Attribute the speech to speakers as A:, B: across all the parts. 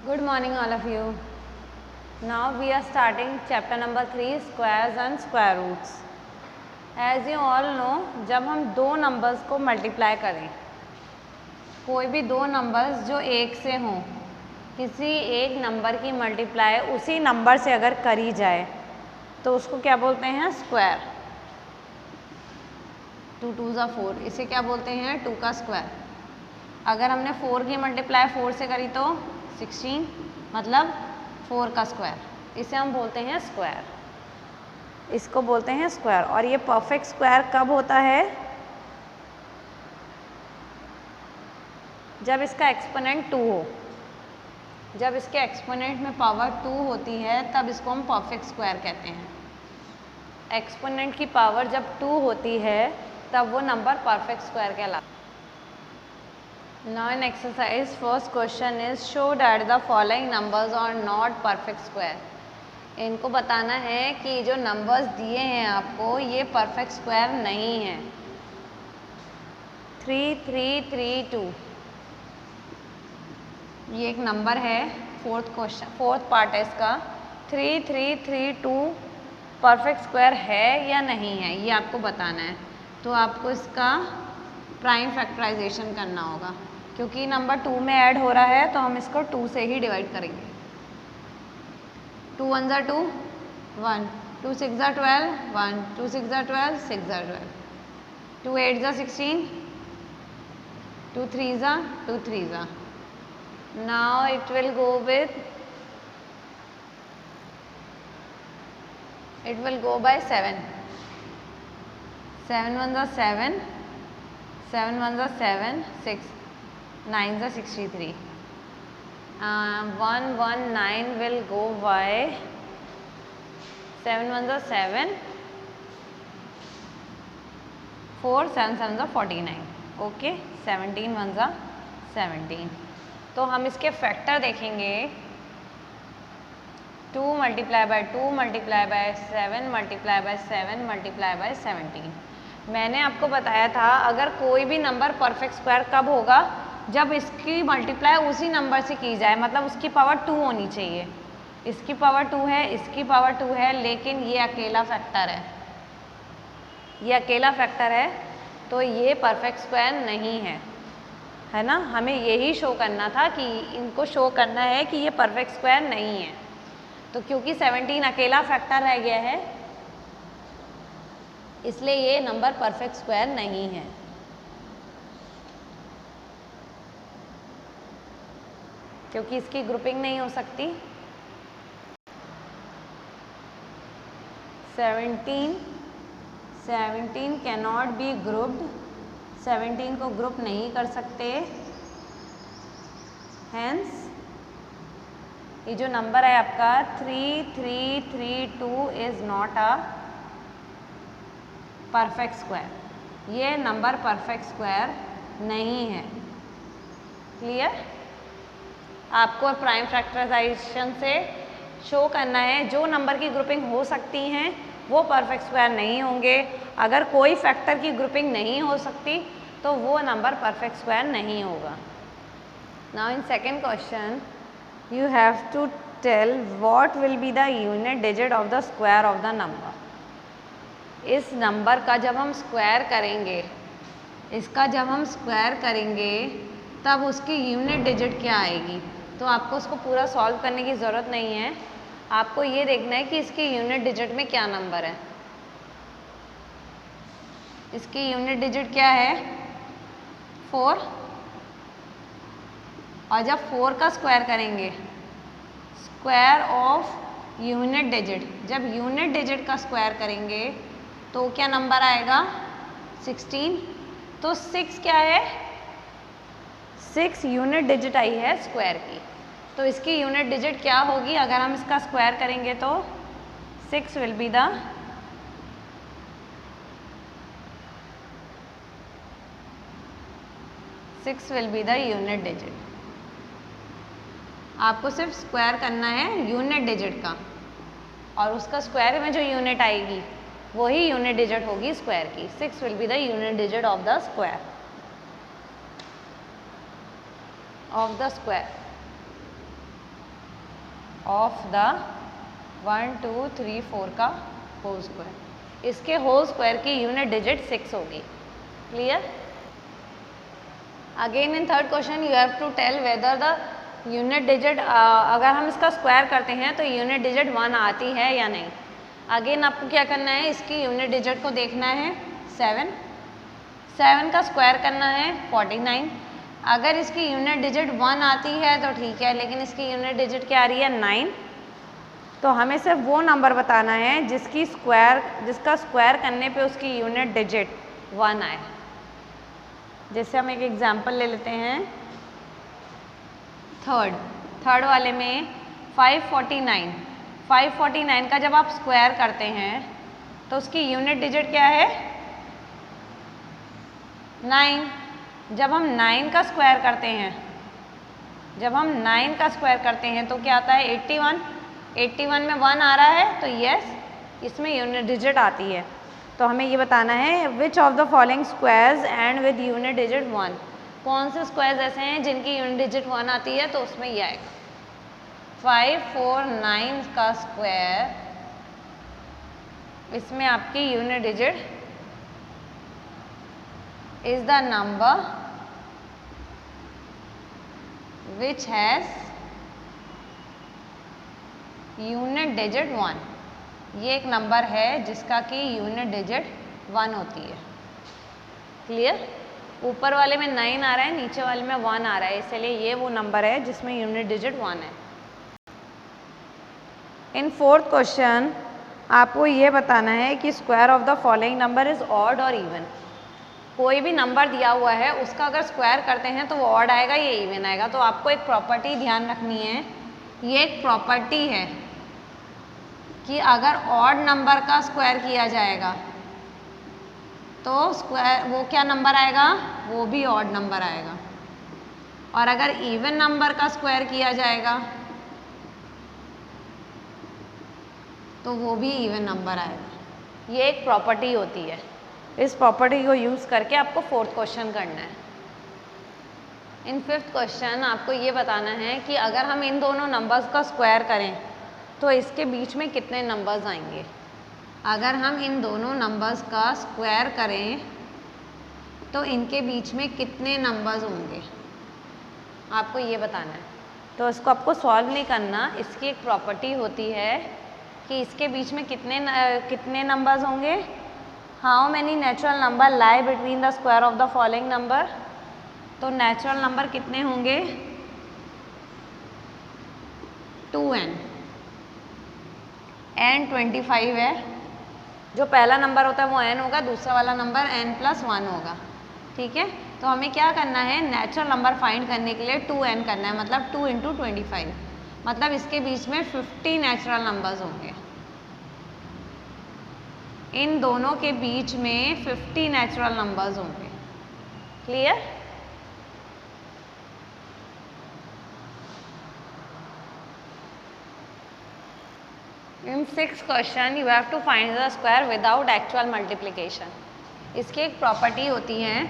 A: Good morning all of you. Now we are starting chapter number 3 squares and square roots. As you all know, जब हम दो numbers को multiply करें, कोई भी दो नंबर्स जो एक से हों, किसी एक नंबर की मल्टीप्लाई उसी नंबर से अगर करी जाए तो उसको क्या बोलते हैं? स्क्वायर। 2 2 ज़ा 4, इसे क्या बोलते हैं? 2 का स्क्वायर। अगर हमने 4 की मल्टीप्लाई 4 से करी तो 16, मतलब 4 का स्क्वायर, इसे हम बोलते हैं स्क्वायर। इसको बोलते हैं स्क्वायर। और ये परफेक्ट स्क्वायर कब होता है? जब इसका एक्सपोनेंट 2 हो। जब इसके एक्सपोनेंट में पावर 2 होती है तब इसको हम परफेक्ट स्क्वायर कहते हैं। एक्सपोनेंट की पावर जब 2 होती है तब वो नंबर परफेक्ट स्क्वायर कहलाता है। Now in exercise, first question is show that the following numbers are not perfect square. इनको बताना है कि जो नंबर्स दिए हैं आपको ये परफेक्ट स्क्वायर नहीं है। 3 3 3 2 ये एक नंबर है। फोर्थ पार्ट है इसका। 3 3 3 2 परफेक्ट स्क्वायर है या नहीं है, ये आपको बताना है। तो आपको इसका प्राइम फैक्टराइजेशन करना होगा, क्योंकि नंबर 2 में ऐड हो रहा है तो हम इसको 2 से ही डिवाइड करेंगे। 2 1 ज़ा 2 1, 2 6 ज़ा 12 1, 2 6 ज़ा 12 6 ज़ा 12, 2 8 ज़ा 16, 2 3 ज़ा 2 3 ज़ा। Now it will go by 7. 7 1 ज़ा 7, 7 1 ज़ा 7, 6 9 ज़ा 63। 1 1 9 will go by 7 1 ज़ा 7, 4 7 7 ज़ा 49। ओके, 17 1 ज़ा 17। तो हम इसके फैक्टर देखेंगे। 2 multiply by 2 multiply by 7 multiply by 7 multiply by 17। मैंने आपको बताया था अगर कोई भी नंबर परफेक्ट स्क्वायर कब होगा? जब इसकी मल्टीप्लाई उसी नंबर से की जाए, मतलब उसकी पावर 2 होनी चाहिए। इसकी पावर 2 है, इसकी पावर 2 है, लेकिन ये अकेला फैक्टर है। ये अकेला फैक्टर है तो ये परफेक्ट स्क्वायर नहीं है ना। हमें यही शो करना था कि इनको शो करना है कि ये परफेक्ट स्क्वायर नहीं है। तो क्योंकि 17 अकेला फैक्टर रह गया है इसलिए ये नंबर परफेक्ट स्क्वायर नहीं है। क्योंकि इसकी ग्रुपिंग नहीं हो सकती। 17 कैन नॉट बी ग्रुप्ड। 17 को ग्रुप नहीं कर सकते। हेंस ये जो नंबर है आपका 3332 is not a perfect square. ये नंबर परफेक्ट स्क्वायर नहीं है। क्लियर? आपको प्राइम फैक्टराइजेशन से शो करना है जो नंबर की ग्रुपिंग हो सकती हैं वो परफेक्ट स्क्वायर नहीं होंगे। अगर कोई फैक्टर की ग्रुपिंग नहीं हो सकती तो वो नंबर परफेक्ट स्क्वायर नहीं होगा। Now in second question you have to tell what will be the unit digit of the square of the number. इस नंबर का जब हम स्क्वायर करेंगे, इसका जब हम स्क्वायर करेंगे तब उसकी यूनिट डिजिट क्या आएगी। तो आपको उसको पूरा सॉल्व करने की ज़रूरत नहीं है। आपको ये देखना है कि इसकी यूनिट डिजिट में क्या नंबर है। इसकी यूनिट डिजिट क्या है? 4। और जब 4 का स्क्वायर करेंगे, स्क्वायर ऑफ यूनिट डिजिट, जब यूनिट डिजिट का स्क्वायर करेंगे तो क्या नंबर आएगा? 16। तो 6 क्या है? 6 यूनिट डिजिट आई है स्क्वायर की। तो इसकी यूनिट डिजिट क्या होगी अगर हम इसका स्क्वायर करेंगे? तो 6 will be the unit digit. आपको सिर्फ स्क्वायर करना है यूनिट डिजिट का, और उसका स्क्वायर में जो यूनिट आएगी वही यूनिट डिजिट होगी स्क्वायर की। 6 will be the unit digit of the square. Of the 1 2 3 4 का होल स्क्वायर। इसके होल स्क्वायर की यूनिट डिजिट 6 होगी। Clear? Again in third question you have to tell whether the unit digit, अगर हम इसका square करते हैं तो यूनिट डिजिट 1 आती है या नहीं। अगेन आपको क्या करना है, इसकी यूनिट डिजिट को देखना है 7, 7 का स्क्वायर करना है 49। अगर इसकी यूनिट डिजिट 1 आती है तो ठीक है, लेकिन इसकी यूनिट डिजिट क्या आ रही है 9, तो हमें सिर्फ वो नंबर बताना है जिसका स्क्वायर करने पे उसकी यूनिट डिजिट 1 आए। जैसे हम एक एग्जांपल ले लेते हैं, थर्ड वाले में 549 का जब आप स्क्वायर करते हैं तो उसकी यूनिट डिजिट क्या है 9। जब हम 9 का स्क्वायर करते हैं तो क्या आता है 81 में 1 आ रहा है, तो यस इसमें यूनिट डिजिट आती है। तो हमें ये बताना है which of the following squares and with unit digit 1, कौन से स्क्वायर्स ऐसे हैं जिनकी यूनिट डिजिट 1 आती है, तो उसमें ये आएगा 549 का स्क्वायर, इसमें आपकी unit digit is the number which has unit digit 1। ये एक नंबर है जिसका कि यूनिट डिजिट 1 होती है। क्लियर? ऊपर वाले में 9 आ रहा है, नीचे वाले में 1 आ रहा है, इसलिए ये वो नंबर है जिसमें यूनिट डिजिट 1 है। इन फोर्थ क्वेश्चन आपको ये बताना है कि square of the following number is odd और इवन। कोई भी नंबर दिया हुआ है उसका अगर स्क्वायर करते हैं तो वो ऑड आएगा या इवन आएगा। तो आपको एक प्रॉपर्टी ध्यान रखनी है, ये एक प्रॉपर्टी है कि अगर ऑड नंबर का स्क्वायर किया जाएगा तो स्क्वायर वो क्या नंबर आएगा, वो भी ऑड नंबर आएगा, और अगर इवन नंबर का स्क्वायर किया जाएगा तो वो भी इवन नंबर आएगा। ये एक प्रॉपर्टी होती है, इस प्रॉपर्टी को यूज़ करके आपको फोर्थ क्वेश्चन करना है। इन फिफ्थ क्वेश्चन आपको ये बताना है कि अगर हम इन दोनों नंबर्स का स्क्वायर करें तो इसके बीच में कितने नंबर्स आएंगे। अगर हम इन दोनों नंबर्स का स्क्वायर करें तो इनके बीच में कितने नंबर्स होंगे, आपको ये बताना है। तो इसको आपको सॉल्व नहीं करना, इसकी एक प्रॉपर्टी होती है कि इसके बीच में कितने नंबर्स होंगे। How many natural number lie between the square of the following number. तो नेचुरल नंबर कितने होंगे 2n, n 25 है, जो पहला नंबर होता है वो n होगा, दूसरा वाला नंबर n+1 होगा। ठीक है, तो हमें क्या करना है, नेचुरल नंबर फाइंड करने के लिए 2n करना है, मतलब 2 × 25, मतलब इसके बीच में 50 नेचुरल नंबर्स होंगे। इन दोनों के बीच में 50 नेचुरल नंबर्स होंगे। Clear? In sixth question you have to find the square without actual multiplication. इसकी एक प्रॉपर्टी होती है,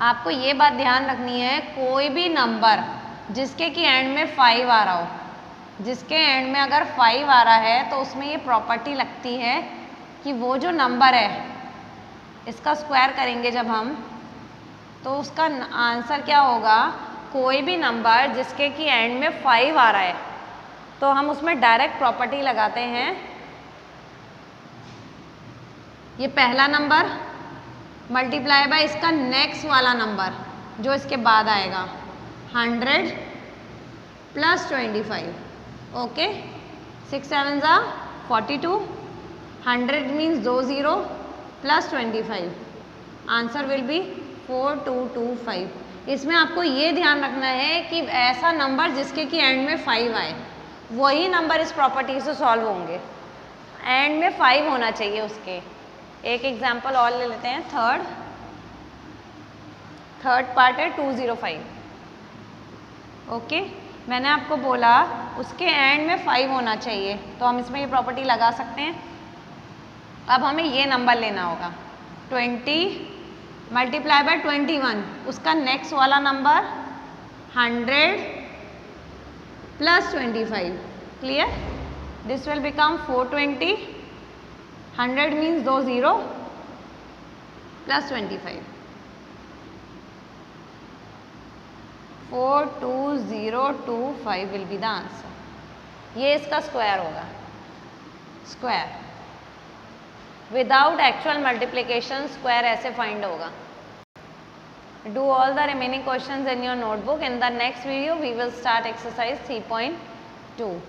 A: आपको ये बात ध्यान रखनी है, कोई भी नंबर जिसके कि एंड में 5 आ रहा हो, जिसके एंड में अगर 5 आ रहा है तो उसमें ये प्रॉपर्टी लगती है कि वो जो नंबर है इसका स्क्वायर करेंगे जब हम, तो उसका आंसर क्या होगा, कोई भी नंबर जिसके कि एंड में 5 आ रहा है तो हम उसमें डायरेक्ट प्रॉपर्टी लगाते हैं, ये पहला नंबर मल्टीप्लाई बाय इसका नेक्स्ट वाला नंबर जो इसके बाद आएगा 100 + 25। Okay, 6 7 = 42, 100 means 2 0 + 25, answer will be 4225। इसमें आपको ये ध्यान रखना है कि ऐसा नंबर जिसके कि एंड में 5 आए वही नंबर इस प्रॉपर्टी से सॉल्व होंगे, एंड में 5 होना चाहिए उसके। एक एग्जांपल और ले लेते हैं, थर्ड पार्ट है 205। ओके, मैंने आपको बोला उसके एंड में 5 होना चाहिए, तो हम इसमें ये प्रॉपर्टी लगा सकते हैं। अब हमें ये नंबर लेना होगा 20 × 21, उसका नेक्स्ट वाला number 100 plus 25. Clear? This will become 420. 100 means दो 0 plus 25. 42025 will be the answer. ये इसका स्क्वायर होगा. Square without actual multiplication square ऐसे फाइंड होगा. Do all the remaining questions in your notebook. In the next video we will start exercise 3.2.